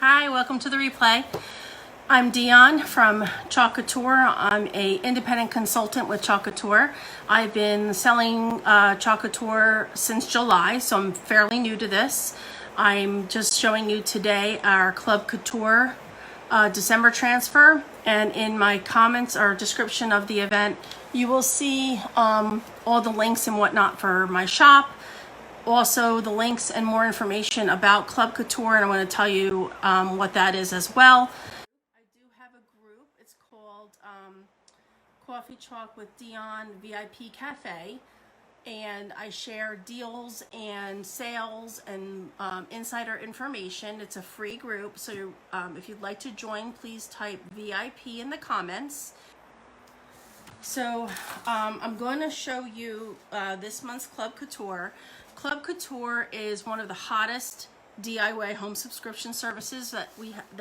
Hi, welcome to the replay. I'm Dion from Couture. I'm an independent consultant with Couture. I've been selling Couture since July, so I'm fairly new to this. I'm just showing you today our Club Couture December transfer, and in my comments or description of the event, you will see all the links and whatnot for my shop. Also the links and more information about Club Couture, and I want to tell you what that is as well. I do have a group. It's called Coffee Chalk with Dion VIP Cafe, and I share deals and sales and insider information. It's a free group, so if you'd like to join, please type VIP in the comments. So I'm going to show you this month's Club Couture. Club Couture is one of the hottest DIY home subscription services that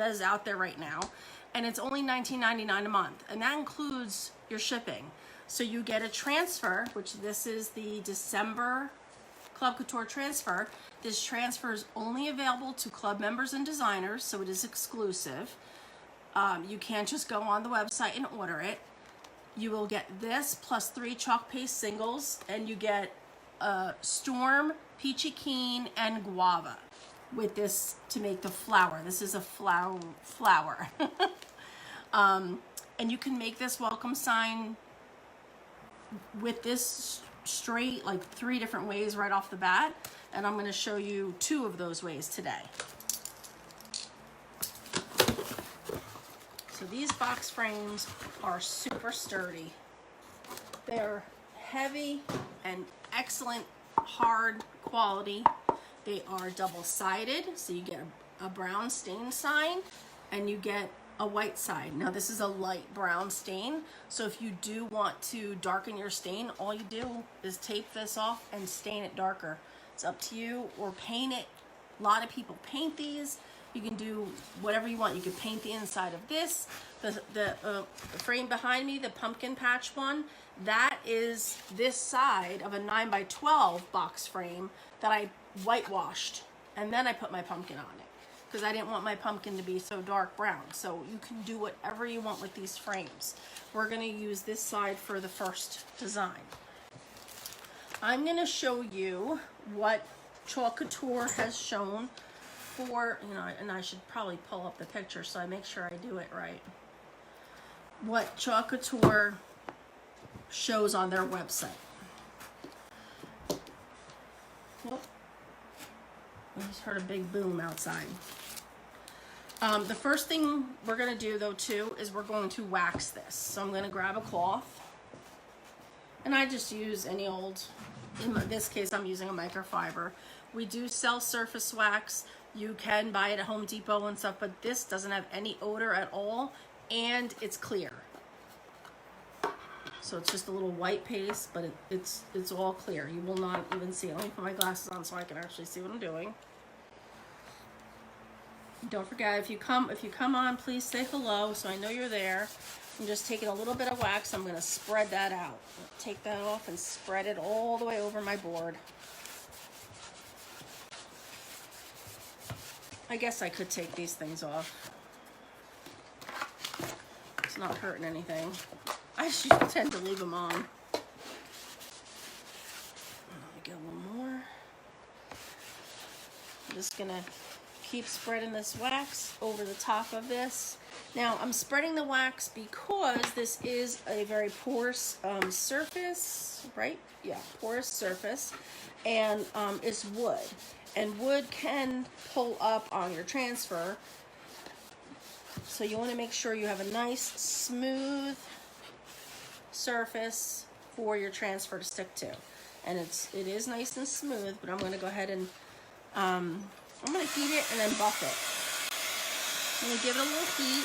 is out there right now, and it's only $19.99 a month, and that includes your shipping. So you get a transfer, which this is the December Club Couture transfer. This transfer is only available to club members and designers, so it is exclusive. You can't just go on the website and order it. You will get this plus 3 chalk paste singles, and you get Storm, Peachy Keen, and Guava with this to make the flower. This is a flower. And you can make this welcome sign with this straight, like 3 different ways right off the bat. And I'm going to show you 2 of those ways today. So these box frames are super sturdy. They're heavy and excellent hard quality. They are double-sided, so you get a brown stain sign and you get a white side. Now this is a light brown stain, so if you do want to darken your stain, all you do is tape this off and stain it darker. It's up to you, or paint it. A lot of people paint these. You can do whatever you want. You can paint the inside of this. The frame behind me, the pumpkin patch one, that is this side of a 9x12 box frame that I whitewashed, and then I put my pumpkin on it because I didn't want my pumpkin to be so dark brown. So you can do whatever you want with these frames. We're going to use this side for the first design. I'm going to show you what Chalk Couture has shown for, and I should probably pull up the picture so I make sure I do it right. What Chalk Couture shows on their website. Oh, I just heard a big boom outside. The first thing we're going to do though too is we're going to wax this. So I'm going to grab a cloth, and I just use any old, in this case I'm using a microfiber. We do sell surface wax. You can buy it at Home Depot and stuff, but this doesn't have any odor at all, and it's clear. So it's just a little white paste, but it's all clear. You will not even see it. Let me put my glasses on so I can actually see what I'm doing. Don't forget, if you come on, please say hello so I know you're there. I'm just taking a little bit of wax. I'm going to spread that out. Take that off and spread it all the way over my board. I guess I could take these things off. It's not hurting anything. I just tend to leave them on. Let me get a little more. I'm just gonna keep spreading this wax over the top of this. Now I'm spreading the wax because this is a very porous surface, right? Yeah, porous surface, and it's wood. And wood can pull up on your transfer. So you want to make sure you have a nice, smooth surface for your transfer to stick to. And it is nice and smooth, but I'm going to go ahead and I'm going to heat it and then buff it. I'm going to give it a little heat,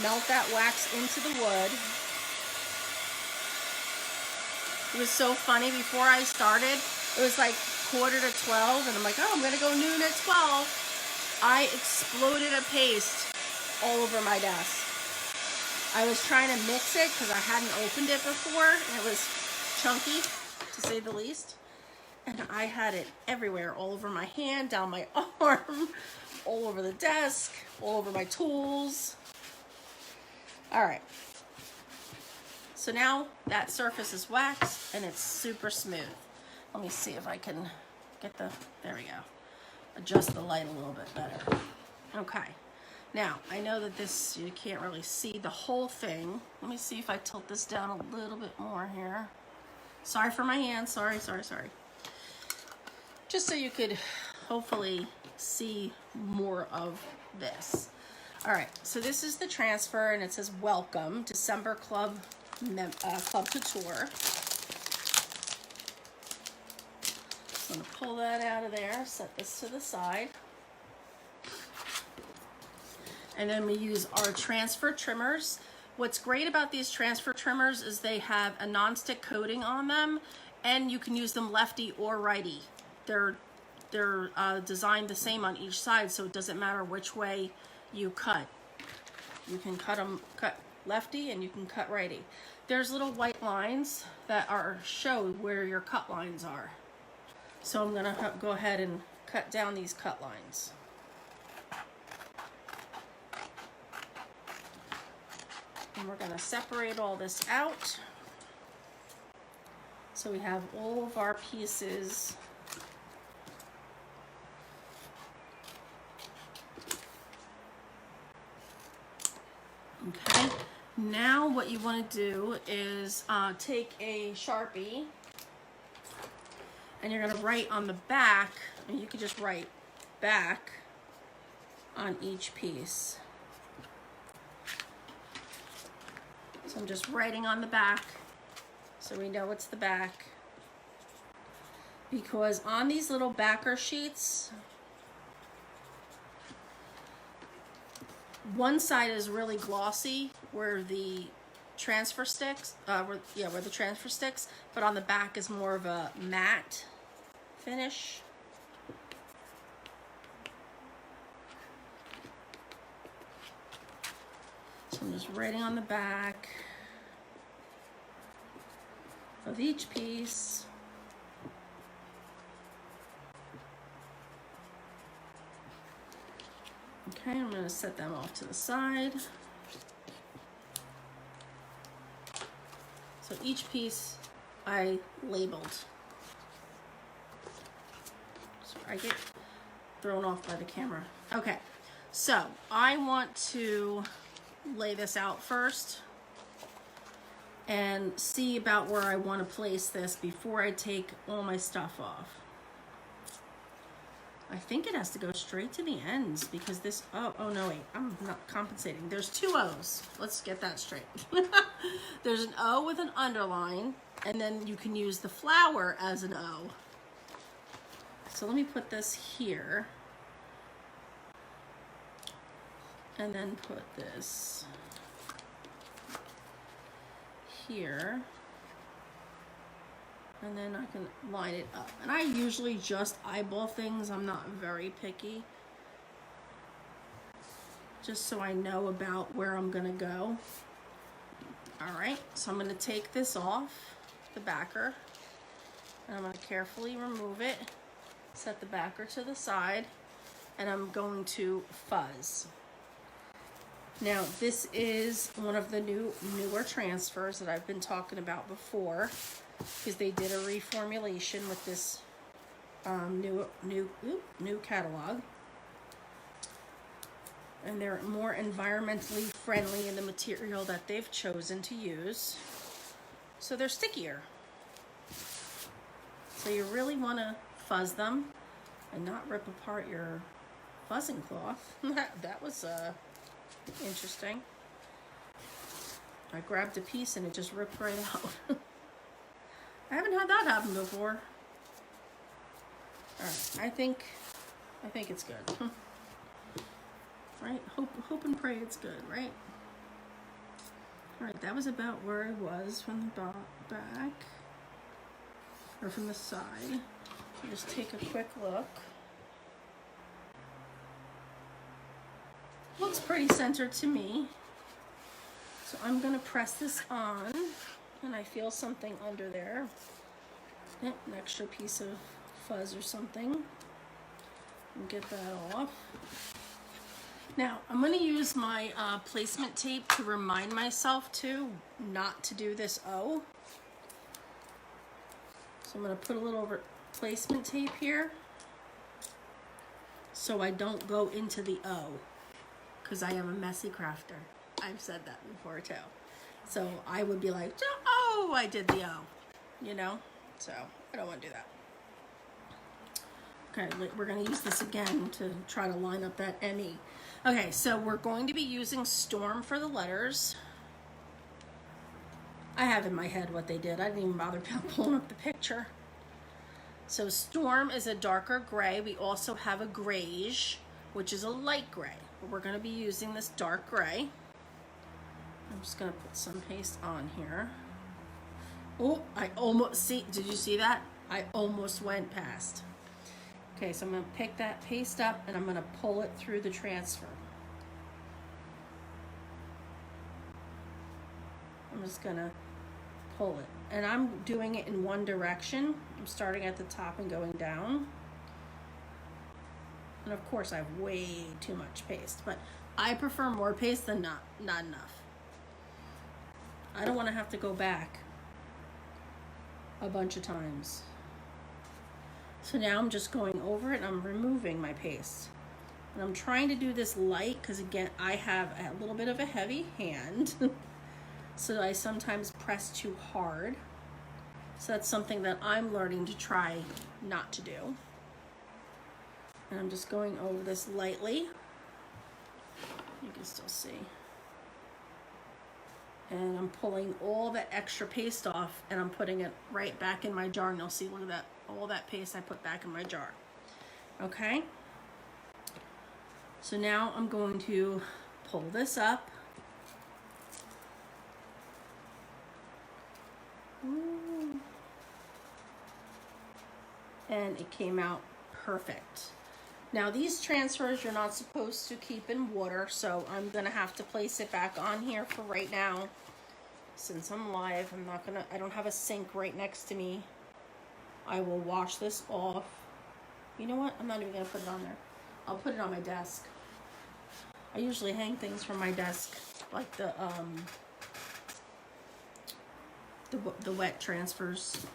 melt that wax into the wood. It was so funny, before I started, it was like 11:45, and I'm like, oh, I'm going to go noon at 12. I exploded a paste all over my desk. I was trying to mix it because I hadn't opened it before, and it was chunky, to say the least. And I had it everywhere, all over my hand, down my arm. all over the desk, all over my tools. All right. So now that surface is waxed and it's super smooth. Let me see if I can get there we go. Adjust the light a little bit better. Okay. Now, I know that this, you can't really see the whole thing. Let me see if I tilt this down a little bit more here. Sorry for my hand, sorry. Just so you could hopefully see more of this. All right, so this is the transfer and it says welcome, December Club Couture. So I'm gonna pull that out of there, set this to the side. And then we use our transfer trimmers. What's great about these transfer trimmers is they have a non-stick coating on them, and you can use them lefty or righty. They're designed the same on each side, so it doesn't matter which way you cut. You can cut lefty and you can cut righty. There's little white lines that show where your cut lines are. So I'm gonna go ahead and cut down these cut lines. And we're gonna separate all this out. So we have all of our pieces okay. Now what you want to do is take a Sharpie and you're gonna write on the back, and you could just write back on each piece. So I'm just writing on the back so we know it's the back. Because on these little backer sheets, one side is really glossy where the transfer sticks, where the transfer sticks, but on the back is more of a matte finish. So I'm just writing on the back of each piece. Okay, I'm going to set them off to the side. So each piece I labeled. So I get thrown off by the camera. Okay, so I want to lay this out first and see about where I want to place this before I take all my stuff off. I think it has to go straight to the ends because this, oh no, wait, I'm not compensating. There's two O's. Let's get that straight. There's an O with an underline, and then you can use the flower as an O. So let me put this here. And then put this here. And then I can line it up. And I usually just eyeball things. I'm not very picky. Just so I know about where I'm gonna go. All right, so I'm gonna take this off the backer. And I'm gonna carefully remove it. Set the backer to the side. And I'm going to fuzz. Now, this is one of the newer transfers that I've been talking about before, because they did a reformulation with this new catalog, and they're more environmentally friendly in the material that they've chosen to use, so they're stickier. So you really want to fuzz them and not rip apart your fuzzing cloth. That was interesting. I grabbed a piece and it just ripped right out. I haven't had that happen before. Alright, I think it's good. Right? Hope and pray it's good, right? Alright, that was about where I was from the back. Or from the side. I'll just take a quick look. Looks pretty centered to me. So I'm going to press this on, and I feel something under there. An extra piece of fuzz or something. And get that off. Now, I'm going to use my placement tape to remind myself not to do this O. So I'm going to put a little placement tape here so I don't go into the O, because I am a messy crafter. I've said that before too. So I would be like, oh, I did the O, you know? So I don't want to do that. Okay, we're going to use this again to try to line up that ME. Okay, so we're going to be using Storm for the letters. I have in my head what they did. I didn't even bother pulling up the picture. So Storm is a darker gray. We also have a grayish, which is a light gray. But we're going to be using this dark gray. I'm just going to put some paste on here. Oh, I almost see. Did you see that? I almost went past. Okay, so I'm going to pick that paste up and I'm going to pull it through the transfer. I'm just going to pull it. And I'm doing it in one direction. I'm starting at the top and going down. And of course I have way too much paste, but I prefer more paste than not enough. I don't want to have to go back a bunch of times. So now I'm just going over it and I'm removing my paste. And I'm trying to do this light because again, I have a little bit of a heavy hand. So I sometimes press too hard. So that's something that I'm learning to try not to do. And I'm just going over this lightly. You can still see. And I'm pulling all that extra paste off and I'm putting it right back in my jar. And you'll see, look at that, all that paste I put back in my jar. Okay? So now I'm going to pull this up. Ooh. And it came out perfect. Now these transfers you're not supposed to keep in water, so I'm gonna have to place it back on here for right now. Since I'm live, I don't have a sink right next to me. I will wash this off. You know what? I'm not even gonna put it on there. I'll put it on my desk. I usually hang things from my desk, like the wet transfers.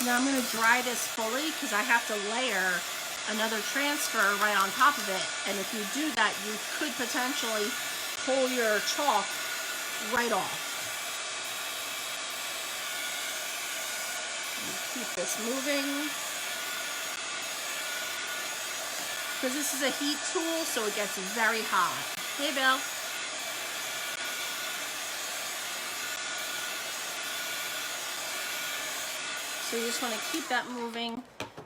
Now I'm going to dry this fully because I have to layer another transfer right on top of it. And if you do that, you could potentially pull your chalk right off. Keep this moving. Because this is a heat tool, so it gets very hot. Hey, Bill. So you just want to keep that moving,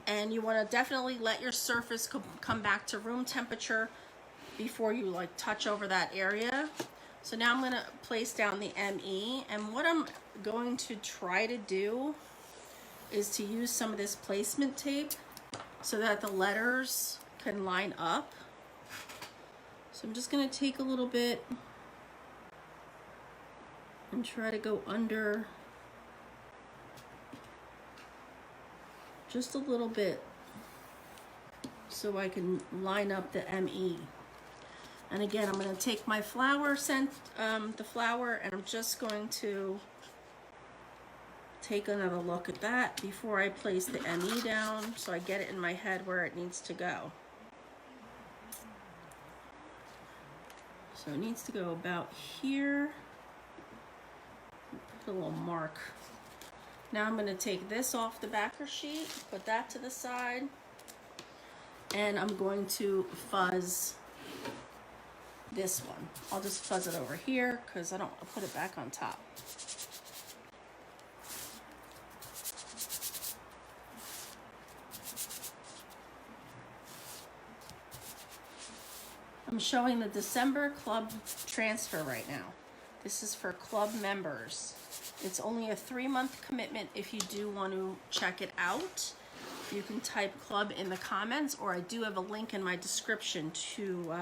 and you want to definitely let your surface come back to room temperature before you like touch over that area. So now I'm going to place down the ME, and what I'm going to try to do is to use some of this placement tape so that the letters can line up. So I'm just going to take a little bit and try to go under just a little bit so I can line up the ME. And again, I'm going to take my flour the flour, and I'm just going to take another look at that before I place the ME down so I get it in my head where it needs to go. So it needs to go about here. Put a little mark. Now I'm going to take this off the backer sheet, put that to the side, and I'm going to fuzz this one. I'll just fuzz it over here because I don't want to put it back on top. I'm showing the December club transfer right now. This is for club members. It's only a 3-month commitment. If you do want to check it out, you can type club in the comments, or I do have a link in my description to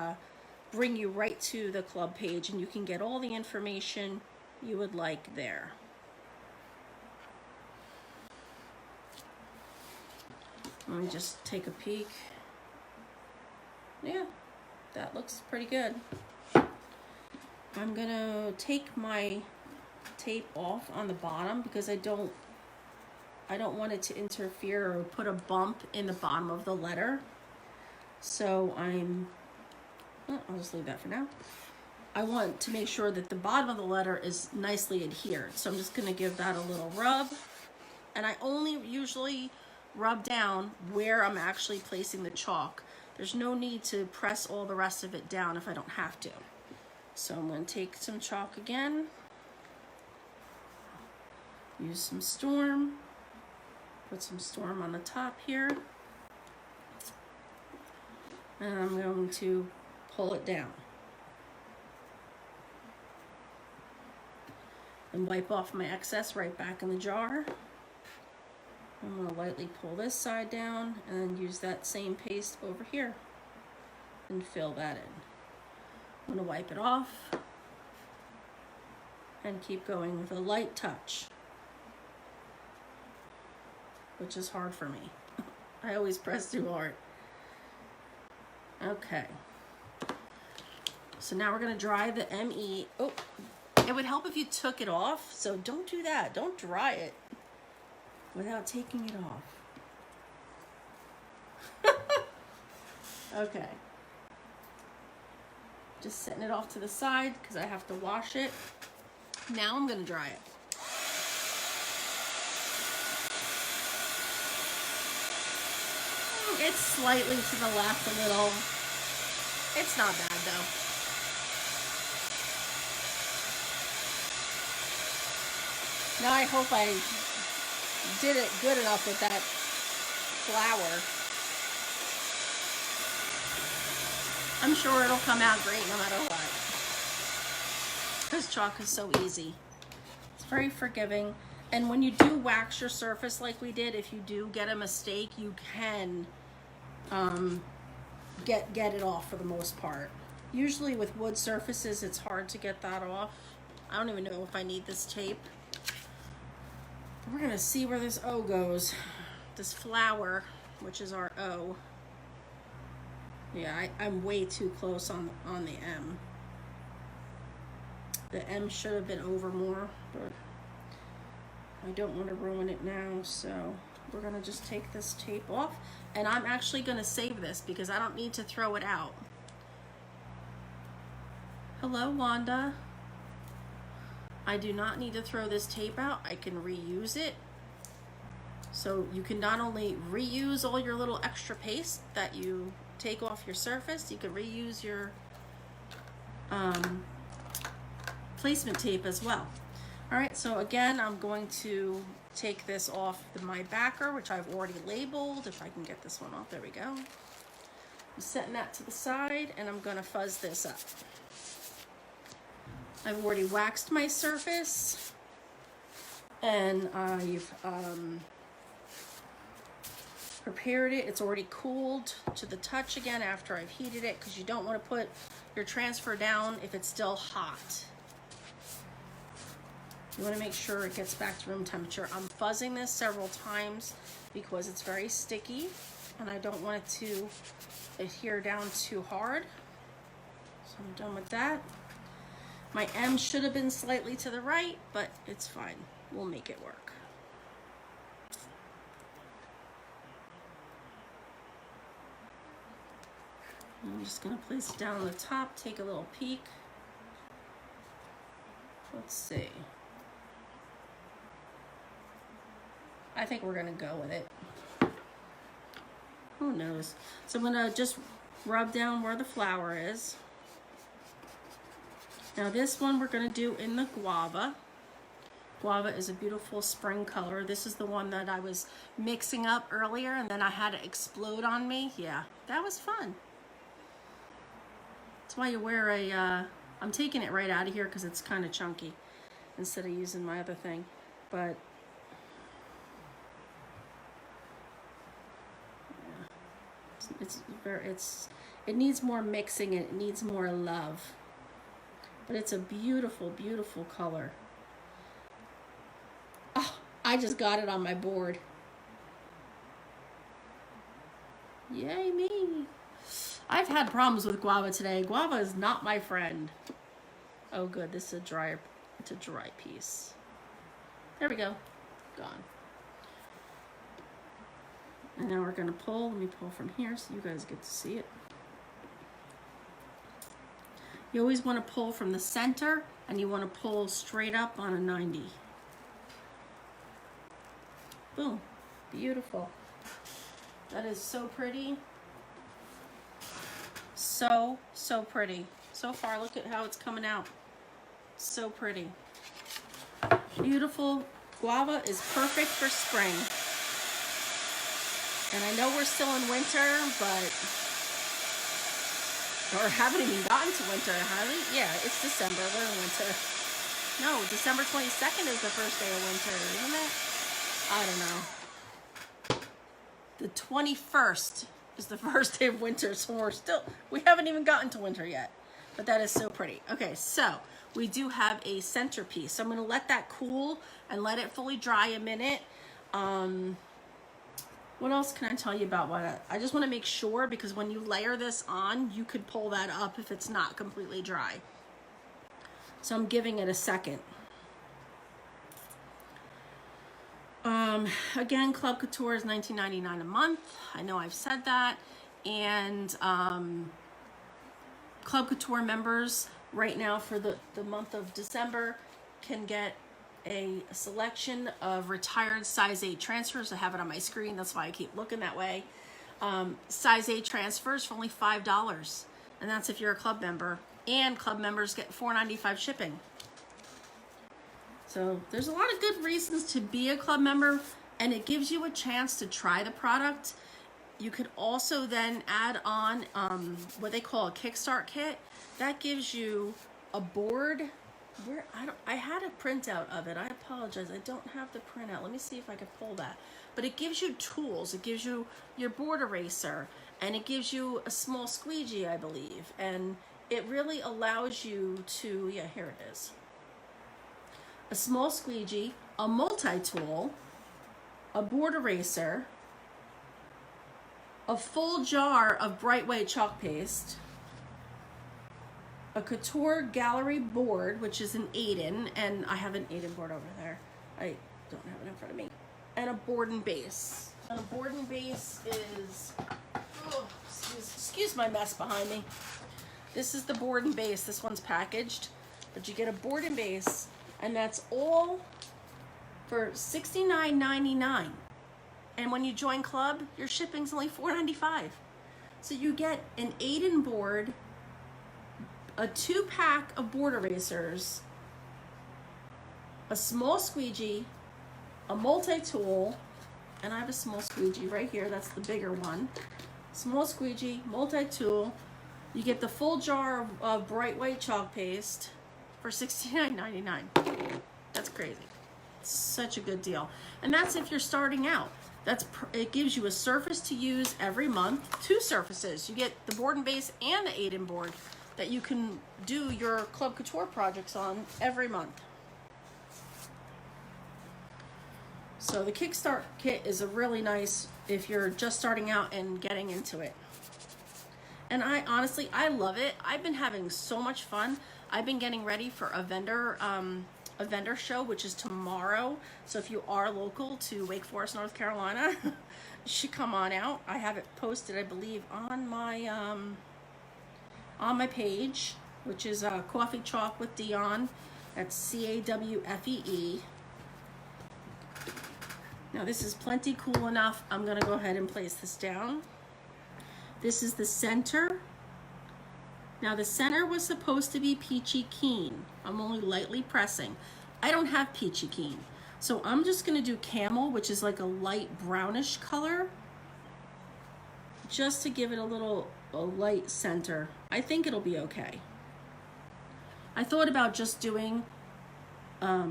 bring you right to the club page, and you can get all the information you would like there. Let me just take a peek. Yeah, that looks pretty good. I'm gonna take my tape off on the bottom because I don't want it to interfere or put a bump in the bottom of the letter. So I'll just leave that for now. I want to make sure that the bottom of the letter is nicely adhered. So I'm just gonna give that a little rub. And I only usually rub down where I'm actually placing the chalk. There's no need to press all the rest of it down if I don't have to. So I'm gonna take some chalk again. Use some Storm. Put some Storm on the top here. And I'm going to pull it down. And wipe off my excess right back in the jar. I'm going to lightly pull this side down and then use that same paste over here and fill that in. I'm going to wipe it off and keep going with a light touch, which is hard for me. I always press too hard. Okay. So now we're going to dry the ME. Oh, it would help if you took it off, so don't do that. Don't dry it without taking it off. Okay. Just setting it off to the side because I have to wash it. Now I'm going to dry it. It's slightly to the left a little. It's not bad though. Now I hope I did it good enough with that flour. I'm sure it'll come out great no matter what. Because chalk is so easy. It's very forgiving. And when you do wax your surface like we did, if you do get a mistake, you can get it off for the most part. Usually with wood surfaces, it's hard to get that off. I don't even know if I need this tape. We're gonna see where this O goes. This flower, which is our O. Yeah, I'm way too close on the M. The M should have been over more, but I don't want to ruin it now, so we're gonna just take this tape off, and I'm actually gonna save this because I don't need to throw it out. Hello, Wanda. I do not need to throw this tape out. I can reuse it. So you can not only reuse all your little extra paste that you take off your surface, you can reuse your placement tape as well. All right, so again, I'm going to take this off my backer, which I've already labeled. If I can get this one off, there we go. I'm setting that to the side, and I'm gonna fuzz this up. I've already waxed my surface, and I've prepared it. It's already cooled to the touch again after I've heated it, because you don't want to put your transfer down if it's still hot. You want to make sure it gets back to room temperature. I'm fuzzing this several times because it's very sticky and I don't want it to adhere down too hard. So I'm done with that. My M should have been slightly to the right, but it's fine. We'll make it work. I'm just going to place it down on the top, take a little peek. Let's see. I think we're gonna go with it. Who knows? So I'm gonna just rub down where the flower is. Now this one we're gonna do in the guava. Guava is a beautiful spring color. This is the one that I was mixing up earlier and then I had it explode on me. Yeah, that was fun. That's why you wear a, I'm taking it right out of here because it's kind of chunky instead of using my other thing. But it needs more mixing and it needs more love. But it's a beautiful, beautiful color. Oh, I just got it on my board. Yay me. I've had problems with guava today. Guava is not my friend. Oh good, this is it's a dry piece. There we go, gone. And now we're gonna pull, let me pull from here so you guys get to see it. You always wanna pull from the center and you wanna pull straight up on a 90. Boom, beautiful. That is so pretty. So pretty. So far, look at how it's coming out. So pretty. Beautiful. Guava is perfect for spring. And I know we're still in winter, but, or haven't even gotten to winter, have we? Yeah, it's December, we're in winter. No, December 22nd is the first day of winter, isn't it? I don't know. The 21st is the first day of winter, so we haven't even gotten to winter yet. But that is so pretty. Okay, so we do have a centerpiece. So I'm gonna let that cool and let it fully dry a minute. What else can I tell you about what I just wanna make sure, because when you layer this on, you could pull that up if it's not completely dry. So I'm giving it a second. Again, Club Couture is $19.99 a month. I know I've said that. And Club Couture members right now for the month of December can get a selection of retired size 8 transfers. I have it on my screen. That's why I keep looking that way. Size 8 transfers for only $5. And that's if you're a club member. And club members get $4.95 shipping. So there's a lot of good reasons to be a club member, and it gives you a chance to try the product. You could also then add on what they call a kickstart kit. That gives you a board. I had a printout of it. I apologize. I don't have the printout. Let me see if I can pull that. But it gives you tools. It gives you your board eraser, and it gives you a small squeegee, I believe. And it really allows you to, yeah, here it is. A small squeegee, a multi-tool, a board eraser, a full jar of bright white chalk paste, a Couture gallery board, which is an 8-in, and I have an 8-in board over there. I don't have it in front of me. And a board and base. And a board and base is, oh, excuse my mess behind me. This is the board and base. This one's packaged, but you get a board and base, and that's all for $69.99. And when you join club, your shipping's only $4.95. So you get an 8-in board, a 2-pack of board erasers, a small squeegee, a multi-tool, and I have a small squeegee right here. That's the bigger one. Small squeegee, multi-tool. You get the full jar of bright white chalk paste for $69.99. That's crazy. It's such a good deal. And that's if you're starting out. It gives you a surface to use every month. 2 surfaces. You get the board and base and the 8-in board that you can do your Club Couture projects on every month. So the Kickstart kit is a really nice if you're just starting out and getting into it. And I love it. I've been having so much fun. I've been getting ready for a vendor show, which is tomorrow. So if you are local to Wake Forest, North Carolina, you should come on out. I have it posted, I believe, on my page, which is Coffee Chalk with Dion. That's CAWFEE. Now this is plenty cool enough. I'm gonna go ahead and place this down. This is the center. Now the center was supposed to be peachy keen. I'm only lightly pressing. I don't have peachy keen. So I'm just gonna do camel, which is like a light brownish color, just to give it a light center. I think it'll be okay. I thought about just doing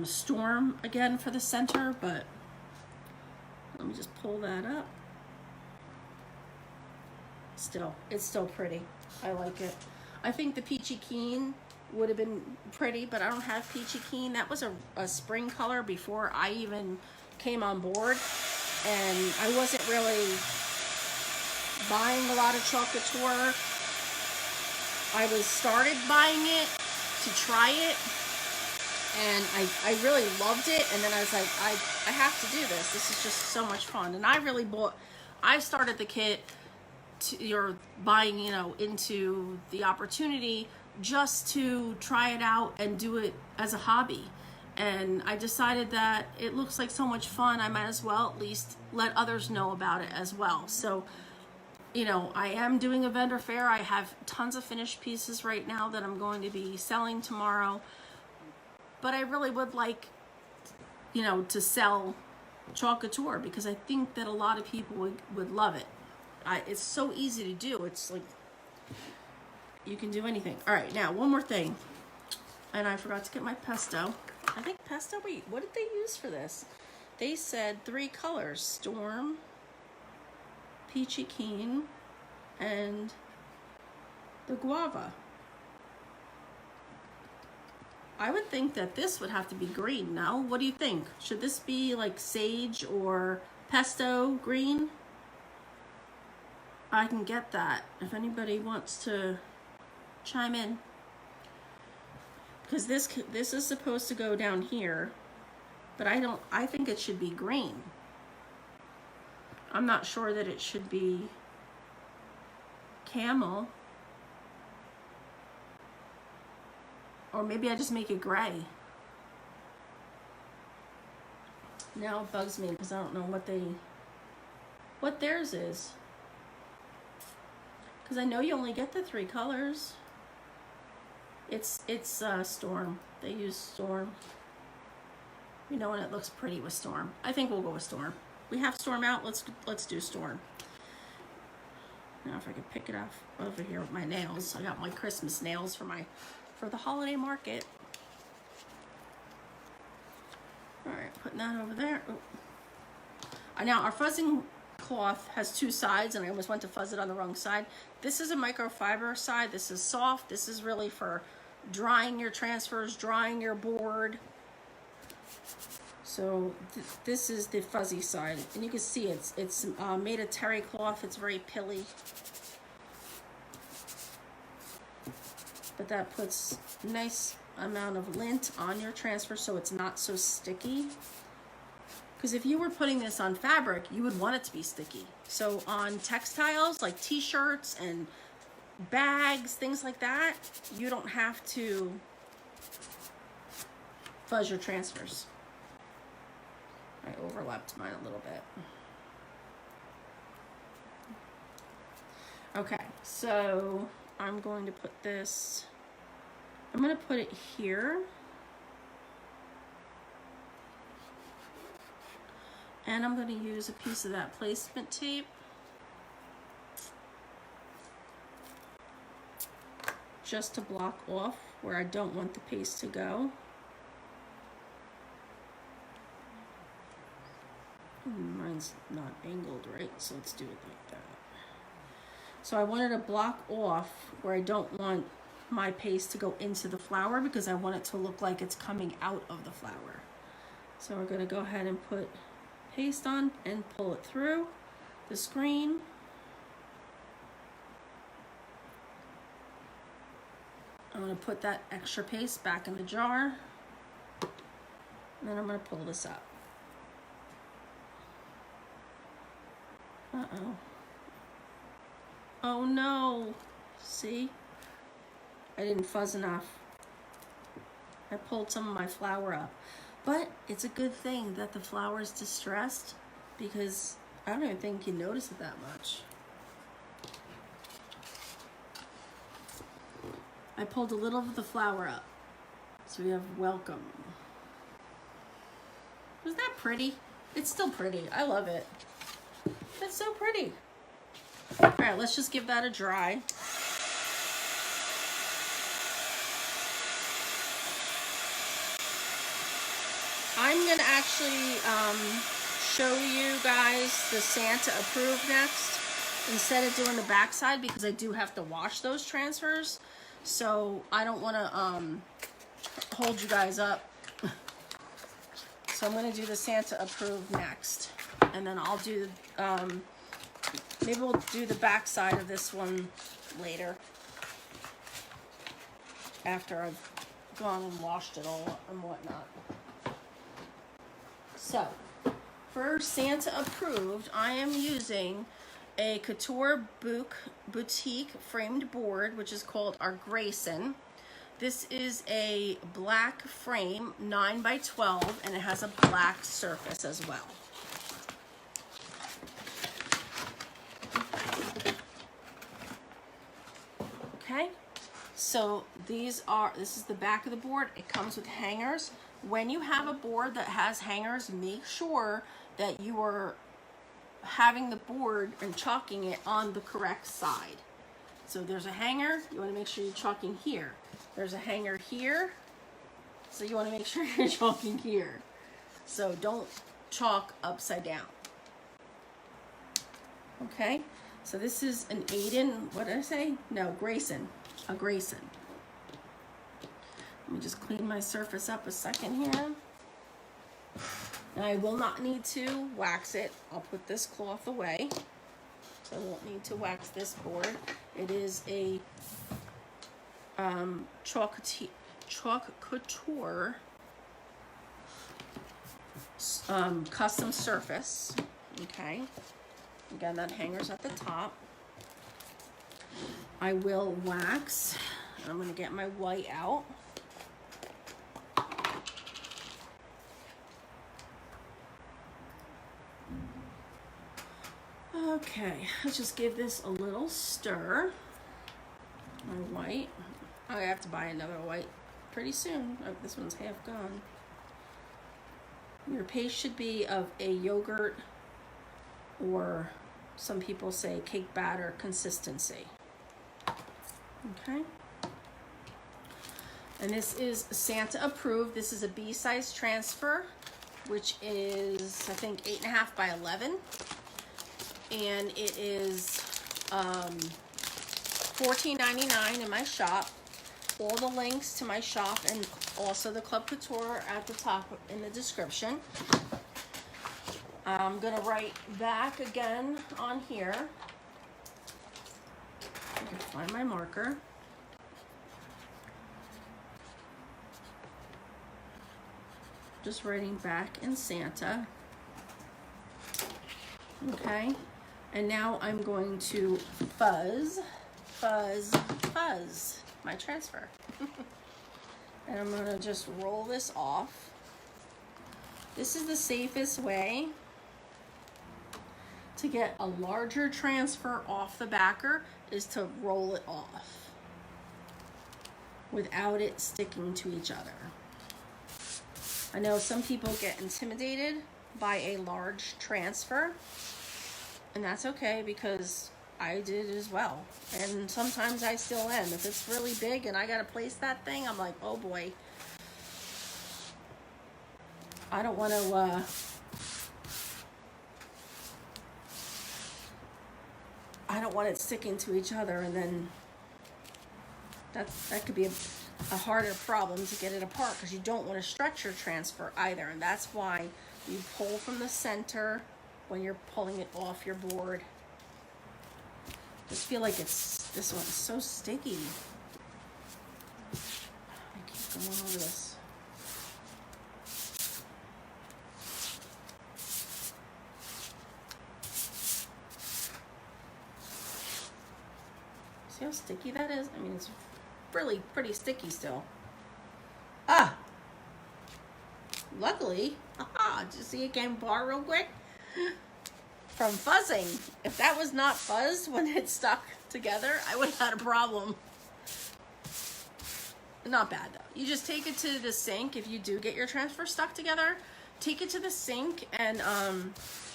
Storm again for the center, but let me just pull that up. It's still pretty. I like it. I think the peachy keen would have been pretty, but I don't have peachy keen. That was a spring color before I even came on board, and I wasn't really buying a lot of Chalk Couture I was started buying it to try it, and I really loved it, and then I was like, I have to do this. This is just so much fun. And I started the kit you're buying, you know, into the opportunity just to try it out and do it as a hobby. And I decided that it looks like so much fun, I might as well at least let others know about it as well. So, you know, I am doing a vendor fair. I have tons of finished pieces right now that I'm going to be selling tomorrow. But I really would like, you know, to sell Chalk Couture because I think that a lot of people would love it. It's so easy to do. It's like you can do anything. All right, now one more thing. And I forgot to get my pesto. I think pesto, wait, what did they use for this? They said 3 colors, Storm, Peachy Keen, and the Guava. I would think that this would have to be green, no? What do you think? Should this be like sage or pesto green? I can get that if anybody wants to chime in. Because this is supposed to go down here, but I think it should be green. I'm not sure that it should be camel. Or maybe I just make it gray. Now it bugs me because I don't know what theirs is. Because I know you only get the 3 colors. It's Storm. They use Storm. You know, and it looks pretty with Storm. I think we'll go with Storm. We have Storm out. Let's do Storm. Now if I could pick it off over here with my nails. I got my Christmas nails for the holiday market. All right, putting that over there. Oh. Now our fuzzing cloth has 2 sides, and I almost went to fuzz it on the wrong side. This is a microfiber side. This is soft. This is really for drying your transfers, drying your board. So this is the fuzzy side, and you can see it's made of terry cloth. It's very pilly, but that puts nice amount of lint on your transfer so it's not so sticky. Because if you were putting this on fabric, you would want it to be sticky. So on textiles like t-shirts and bags, things like that, you don't have to fuzz your transfers. I overlapped mine a little bit. Okay, so I'm going to put this, I'm going to put it here. And I'm going to use a piece of that placement tape just to block off where I don't want the paste to go. Mine's not angled right, so let's do it like that. So I wanted to block off where I don't want my paste to go into the flower because I want it to look like it's coming out of the flower. So we're going to go ahead and put paste on and pull it through the screen. I'm going to put that extra paste back in the jar, and then I'm going to pull this up. Uh-oh. Oh no. See? I didn't fuzz enough. I pulled some of my flour up. But it's a good thing that the flour is distressed because I don't even think you notice it that much. I pulled a little of the flour up. So we have welcome. Isn't that pretty? It's still pretty. I love it. It's so pretty. All right, let's just give that a dry. I'm gonna actually show you guys the Santa approved next instead of doing the backside because I do have to wash those transfers. So I don't want to hold you guys up. So I'm gonna do the Santa approved next, and then I'll do maybe we'll do the backside of this one later. after I've gone and washed it all and whatnot. So, for Santa approved, I am using a Couture boutique framed board, which is called our Grayson. This is a black frame, 9 by 12, and it has a black surface as well. Okay, so this is the back of the board. It comes with hangers. When you have a board that has hangers, make sure that you are having the board and chalking it on the correct side. So there's a hanger, you want to make sure you're chalking here. There's a hanger here, so you want to make sure you're chalking here. So don't chalk upside down. Okay, so this is an Aiden, what did I say? No, Grayson, a Grayson. Let me just clean my surface up a second here. Now I will not need to wax it. I'll put this cloth away. So I won't need to wax this board. It is a Chalk Couture custom surface. Okay. Again, that hanger's at the top. I will wax. I'm going to get my white out. Okay, let's just give this a little stir. My white. I have to buy another white pretty soon. Oh, this one's half gone. Your paste should be of a yogurt, or some people say cake batter consistency. Okay. And this is Santa approved. This is a B size transfer, which is I think 8.5 by 11. And it is $14.99 in my shop. All the links to my shop and also the Club Couture are at the top in the description. I'm gonna write back again on here. I can find my marker. Just writing back in Santa. Okay. And now I'm going to fuzz my transfer. And I'm gonna just roll this off. This is the safest way to get a larger transfer off the backer, is to roll it off without it sticking to each other. I know some people get intimidated by a large transfer, and that's okay, because I did as well. And sometimes I still am. If it's really big and I gotta place that thing, I'm like, oh boy. I don't want to, I don't want it sticking to each other, and then that could be a harder problem to get it apart, because you don't want to stretch your transfer either. And that's why you pull from the center when you're pulling it off your board. Just feel like this one's so sticky. I keep going over this. See how sticky that is? I mean, it's really pretty sticky still. Ah! Luckily, did you see it came apart real quick? From fuzzing. If that was not fuzzed when it stuck together, I would have had a problem. Not bad though. You just take it to the sink. If you do get your transfer stuck together, take it to the sink and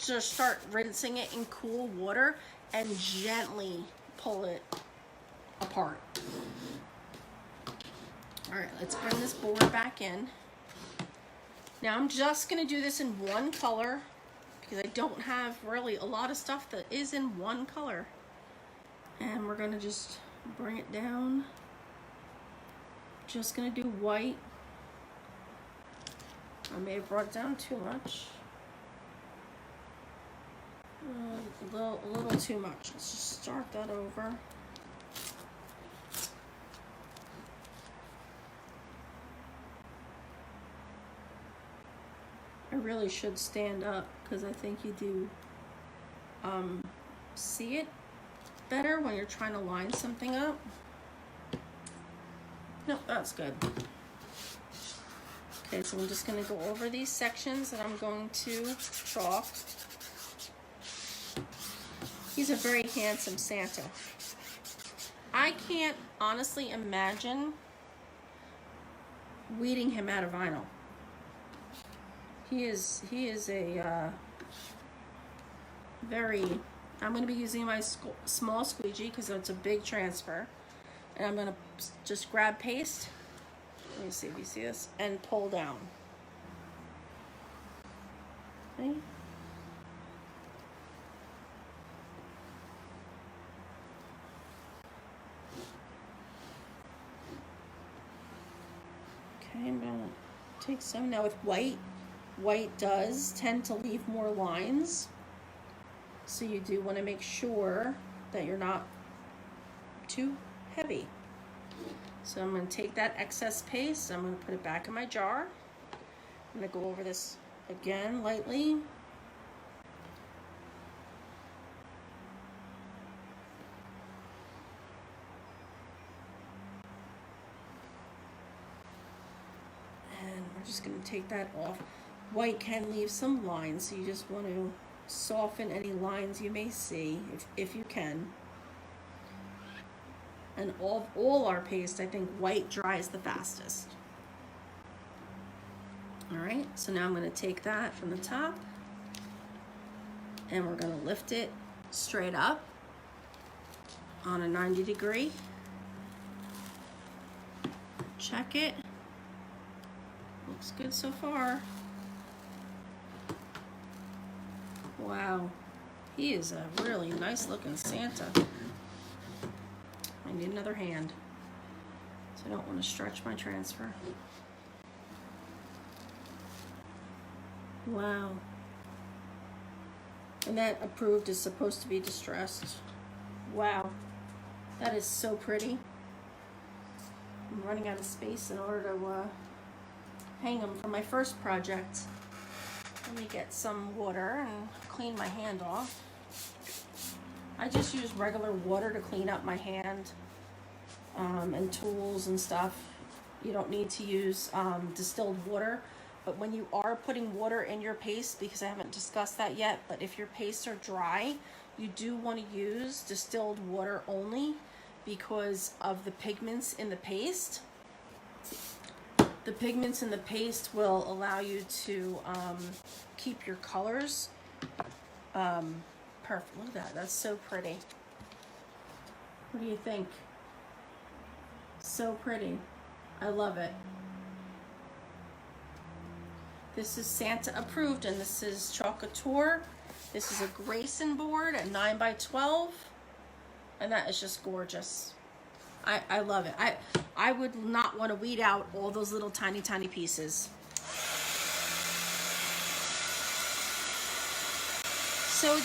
just start rinsing it in cool water and gently pull it apart. All right, let's bring this board back in. Now I'm just gonna do this in one color, because I don't have really a lot of stuff that is in one color. And we're gonna just bring it down. Just gonna do white. I may have brought it down too much. A little too much. Let's just start that over. really should stand up because I think you do see it better when you're trying to line something up. Nope, that's good. Okay, so I'm just going to go over these sections that I'm going to chalk. He's a very handsome Santa. I can't honestly imagine weeding him out of vinyl. He is a very, I'm going to be using my small squeegee because it's a big transfer. And I'm going to just grab paste. Let me see if you see this. And pull down. Okay. Okay, I'm going to take some. Now with white, white does tend to leave more lines. So you do want to make sure that you're not too heavy. So I'm going to take that excess paste, I'm going to put it back in my jar. I'm going to go over this again lightly. And we're just going to take that off. White can leave some lines, so you just want to soften any lines you may see if you can. And all our paste, I think white dries the fastest. All right, so now I'm going to take that from the top and we're going to lift it straight up on a 90 degree. Check it. Looks good so far. Wow, he is a really nice looking Santa. I need another hand, so I don't want to stretch my transfer. Wow. And that approved is supposed to be distressed. Wow, that is so pretty. I'm running out of space in order to hang them for my first project. Let me get some water and clean my hand off. I just use regular water to clean up my hand and tools and stuff. You don't need to use distilled water, but when you are putting water in your paste, because I haven't discussed that yet, but if your pastes are dry, you do want to use distilled water only because of the pigments in the paste. The pigments in the paste will allow you to keep your colors perfect. Look at that. That's so pretty. What do you think? So pretty. I love it. This is Santa approved, and this is Chalk Couture. This is a Grayson board at 9x12, and that is just gorgeous. I love it. I would not want to weed out all those little tiny pieces. So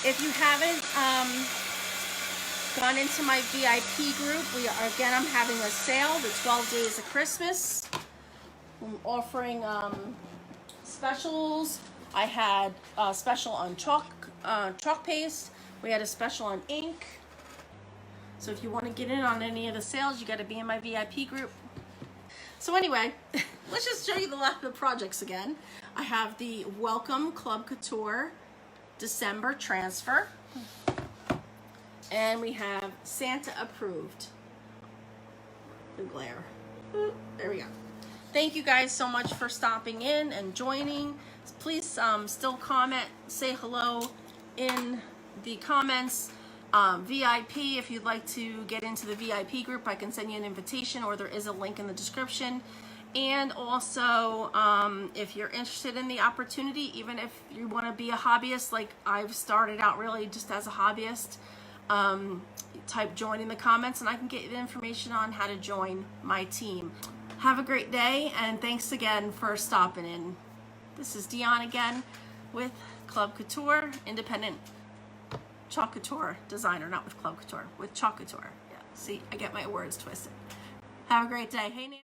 if you haven't gone into my VIP group, I'm having a sale, the 12 days of Christmas. I'm offering specials. I had a special on chalk paste. We had a special on ink. So if you want to get in on any of the sales, you got to be in my VIP group. So anyway, let's just show you the last of the projects again. I have the Welcome Club Couture December transfer. And we have Santa approved. The glare. There we go. Thank you guys so much for stopping in and joining. Please still comment, say hello in the comments. VIP, if you'd like to get into the VIP group, I can send you an invitation, or there is a link in the description. And also, if you're interested in the opportunity, even if you want to be a hobbyist, like I've started out really just as a hobbyist, type join in the comments and I can get you the information on how to join my team. Have a great day, and thanks again for stopping in. This is Dion again with Club Couture, independent Chalk Couture designer, not with Club Couture, with Chalk Couture. Yeah, see, I get my words twisted. Have a great day. Hey, Nancy.